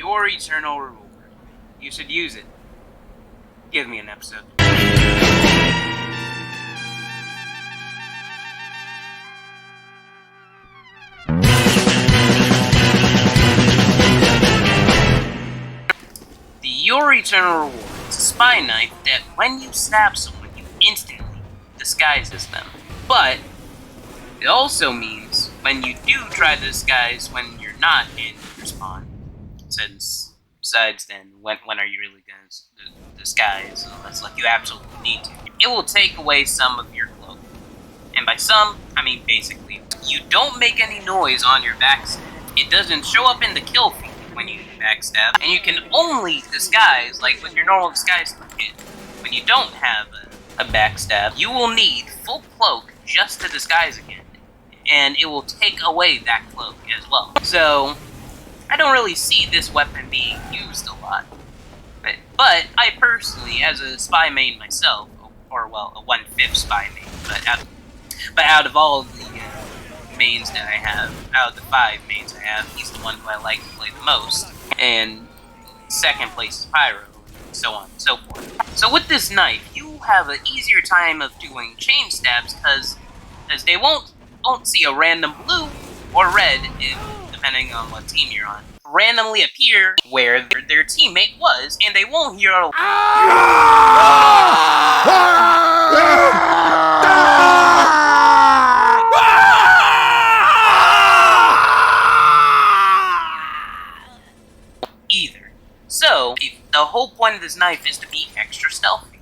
Your eternal reward. You should use it. Give me an episode. The Your Eternal Reward is a spy knife that when you stab someone, you instantly disguises them. But it also means when you do try to disguise when you're not in your spawn, since besides then, when are you really going to disguise unless like you absolutely need to? It will take away some of your cloak. And by some, I mean basically. You don't make any noise on your backstab. It doesn't show up in the kill feed when you backstab, and you can only disguise like with your normal disguise kit. When you don't have a backstab, you will need full cloak just to disguise again, and it will take away that cloak as well. So I don't really see this weapon being used a lot. But I personally, as a spy main myself, or well, a 1/5 spy main, but out of all of the mains that I have, out of the 5 mains I have, he's the one who I like to play the most. And second place is Pyro, and so on and so forth. So with this knife, you have an easier time of doing chain stabs because they won't see a random blue or red, depending on what team you're on, randomly appear where their teammate was, and they won't hear a either. So, the whole point of this knife is to be extra stealthy.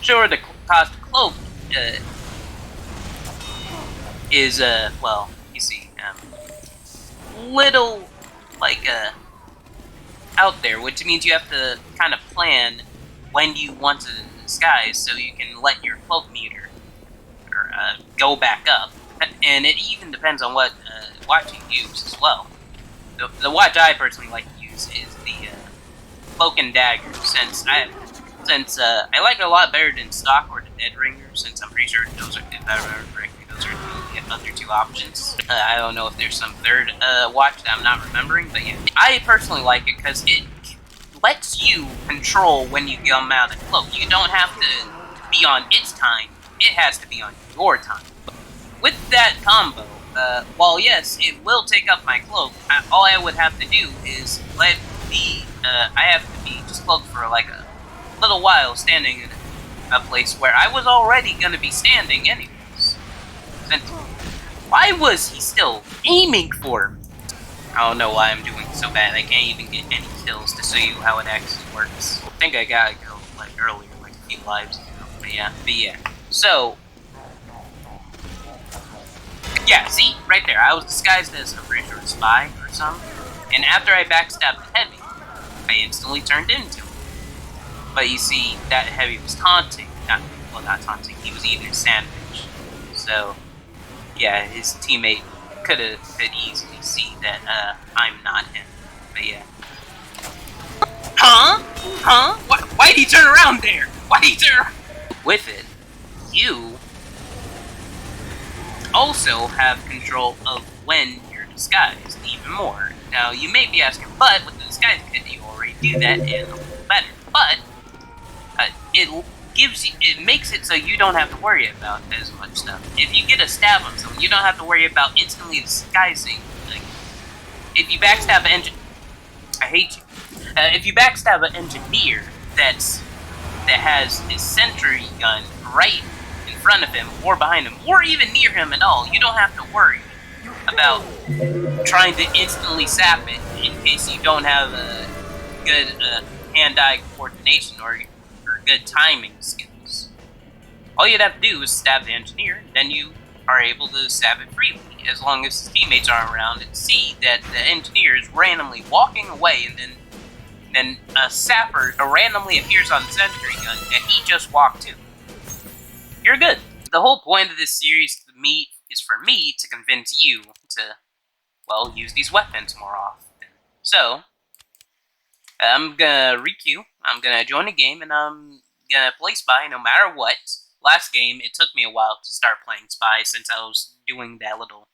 Sure, the cost of cloak is, well, you see, little, like, out there, which means you have to kind of plan when you want to disguise so you can let your cloak meter go back up. And it even depends on what watch you use as well. The watch I personally like to use is the Cloak and Dagger, since I like it a lot better than Stock or the Dead Ringer, since I'm pretty sure those are, if I remember correctly, those are the other 2 options. I don't know if there's some third watch that I'm not remembering, but yeah. I personally like it because it lets you control when you come out of Cloak. You don't have to be on its time, it has to be on your time. With that combo, while yes, it will take up my cloak, all I would have to do is let I have to be just cloaked for like a little while, standing in a place where I was already going to be standing anyways. Then, why was he still aiming for me? I don't know why I'm doing so bad. I can't even get any kills to show you how it actually works. I think I gotta go like earlier, like a few lives ago. But yeah. So, yeah, see? Right there. I was disguised as a pretty sure spy or something. And after I backstabbed the heavy, I instantly turned into him. But you see, that heavy was taunting. Not taunting. He was eating a sandwich. So, yeah, his teammate could easily see that I'm not him. But yeah. Huh? Why'd he turn around there? Why'd he turn around? With it, you also have control of when you're disguised even more. Now, you may be asking, but with the disguise kit, you already do that and a little better. But it makes it so you don't have to worry about as much stuff. If you get a stab on someone, you don't have to worry about instantly disguising. Like, if you backstab an I hate you. If you backstab an engineer that has his sentry gun right in front of him, or behind him, or even near him at all, you don't have to worry about trying to instantly sap it in case you don't have a good hand-eye coordination or good timing skills. All you'd have to do is stab the engineer, then you are able to stab it freely, as long as his teammates are around and see that the engineer is randomly walking away, and then a sapper randomly appears on the sentry gun that he just walked to. You're good. The whole point of this series is for me to convince you to, well, use these weapons more often. So, I'm gonna requeue, I'm gonna join a game, and I'm gonna play Spy no matter what. Last game, it took me a while to start playing Spy since I was doing that little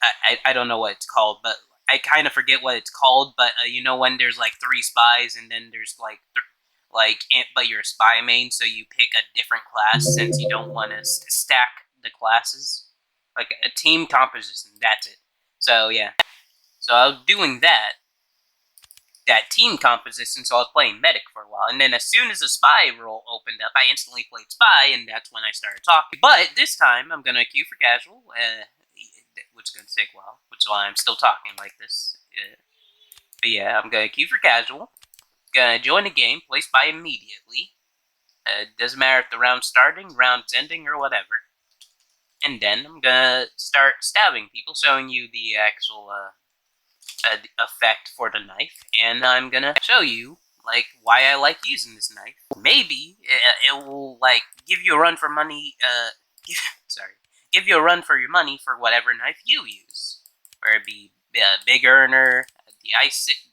I don't know what it's called, but I kind of forget what it's called. But you know when there's like 3 spies, and then there's but you're a spy main, so you pick a different class since you don't want to stack the classes. Like a team composition, that's it. So yeah, so I was doing that team composition, so I was playing medic for a while, and then as soon as the spy role opened up, I instantly played spy, and that's when I started talking. But this time, I'm gonna queue for casual, which is gonna take a while, which is why I'm still talking like this. But yeah, I'm gonna queue for casual, gonna join the game, play spy immediately. Doesn't matter if the round's starting, round's ending, or whatever. And then I'm gonna start stabbing people, showing you the actual effect for the knife, and I'm gonna show you like why I like using this knife. Maybe it will like give you a run for money. Give you a run for your money for whatever knife you use, where it be Big Earner, the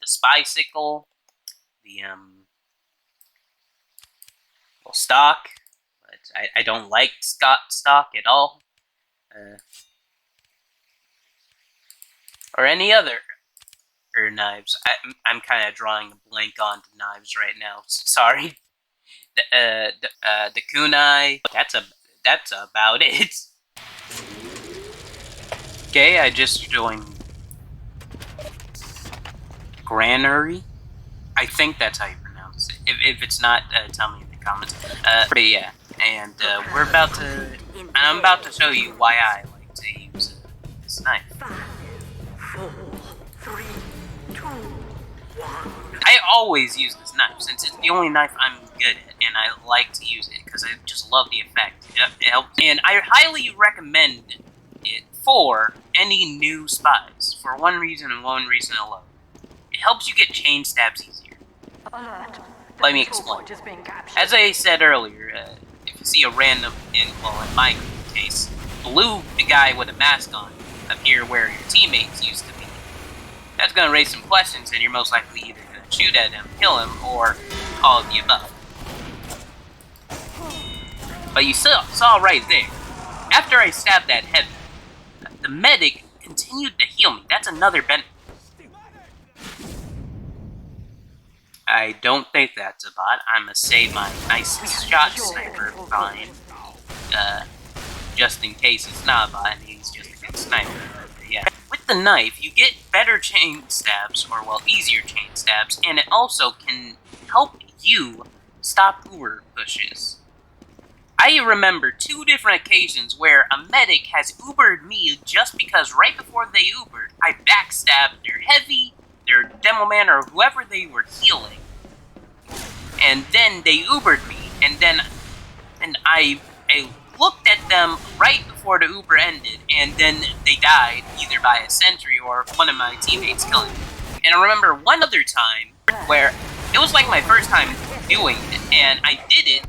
Spy Sickle, the stock. But I don't like stock at all. Or any other knives. I'm kind of drawing a blank on the knives right now. Sorry. The kunai. That's about it. Okay, I just joined Granary. I think that's how you pronounce it. If it's not, tell me in the comments. But yeah, and I'm about to show you why I like to use this knife. 5, 4, 3, 2, 1. I always use this knife since it's the only knife I'm good at, and I like to use it because I just love the effect. It helps, and I highly recommend it for any new spies for one reason and one reason alone. It helps you get chain stabs easier. Alert. Let me explain. As I said earlier, if you see a random, in my case, blue guy with a mask on appear where your teammates used to be, that's going to raise some questions, and you're most likely either going to shoot at him, kill him, or all of the above. But you saw right there, after I stabbed that heavy, the medic continued to heal me. That's another benefit. I don't think that's a bot. I'm gonna save my nice shot sniper fine, just in case it's not a bot and he's just a good sniper. But yeah. With the knife, you get better chain stabs, or well, easier chain stabs, and it also can help you stop Uber pushes. I remember 2 different occasions where a medic has Ubered me just because right before they Ubered, I backstabbed their heavy, their demo man, or whoever they were healing. And then they Ubered me, and I looked at them right before the Uber ended, and then they died either by a sentry or one of my teammates killing me. And I remember one other time where it was like my first time doing it, and I did it,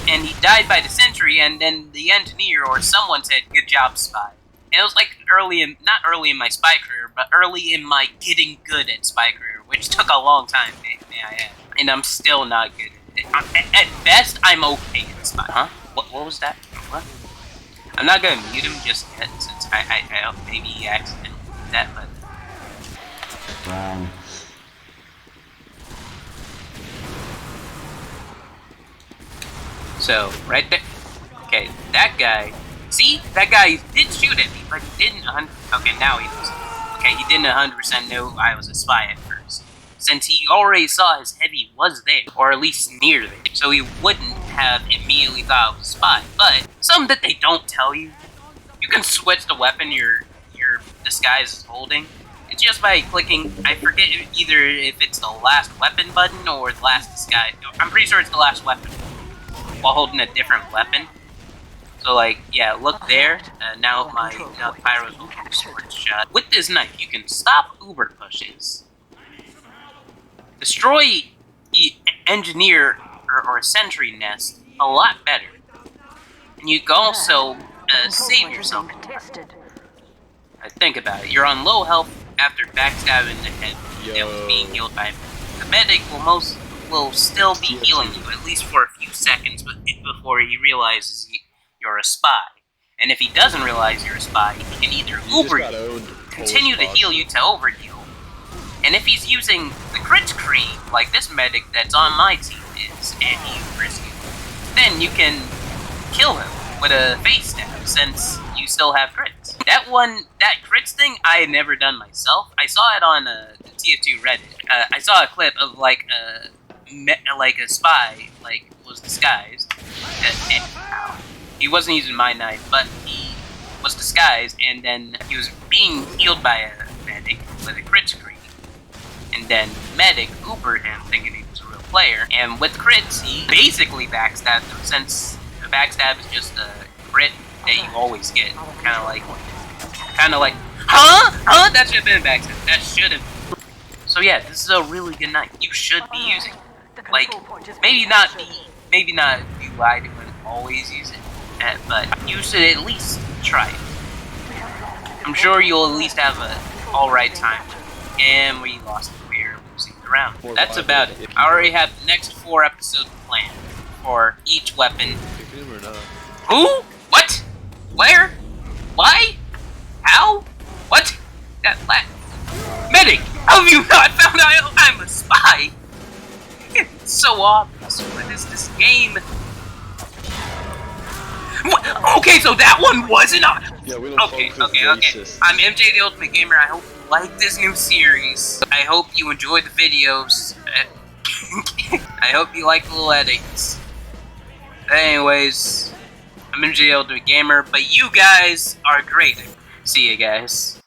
and he died by the sentry, and then the engineer or someone said, "Good job, spy." And it was like not early in my spy career, but early in my getting good at spy career, which took a long time, may I add. And I'm still not good at it. At best, I'm okay at spy. Huh? What was that? What? I'm not gonna mute him just yet, since I maybe he accidentally did that, but... So, right there. Okay, that guy... See? That guy did shoot at me, but he didn't 100... Okay, now he does. Okay, he didn't 100% know I was a spy at first, since he already saw his heavy was there, or at least near there, so he wouldn't have immediately thought I was a spy. But something that they don't tell you, you can switch the weapon your disguise is holding. It's just by clicking, I forget either if it's the last weapon button or the last disguise. I'm pretty sure it's the last weapon, while holding a different weapon. So like, yeah, look there, now my pyro's holding a sword shot. With this knife, you can stop Uber pushes, destroy engineer or sentry nest a lot better, and you can also save yourself. Think about it. You're on low health after backstabbing the head that was being healed by the medic. Will still be healing you at least for a few seconds before he realizes you're a spy, And if he doesn't realize you're a spy, he can either Uber you, continue to heal you to overheal, and if he's using the crit tree, like this medic that's on my team is, and he Ubers you, then you can kill him with a face stab, since you still have crits. That crits thing, I had never done myself. I saw it on the TF2 Reddit. I saw a clip of like a spy was disguised. He wasn't using my knife, but he was disguised, and then he was being healed by a medic with a crit screen. And then medic Ubered him, thinking he was a real player. And with crits, he basically backstabbed him, since a backstab is just a crit that you always get. Kind of like, huh? That should have been a backstab. That should have. So yeah, this is a really good knife. You should be using it. Like, maybe not you lied and always use it, but you should at least try it. I'm sure you'll at least have a alright time. And we lost. We're losing the round. That's about it. I already have the next 4 episodes planned for each weapon. Who? What? Where? Why? How? What? Medic! How have you not found out I'm a spy? It's so obvious. What is this game? What? Okay, so that one wasn't on. Yeah, we don't Okay. I'm MJ the Ultimate Gamer. I hope you like this new series. I hope you enjoyed the videos. I hope you like the little edits. But anyways, I'm MJ the Ultimate Gamer, but you guys are great. See you guys.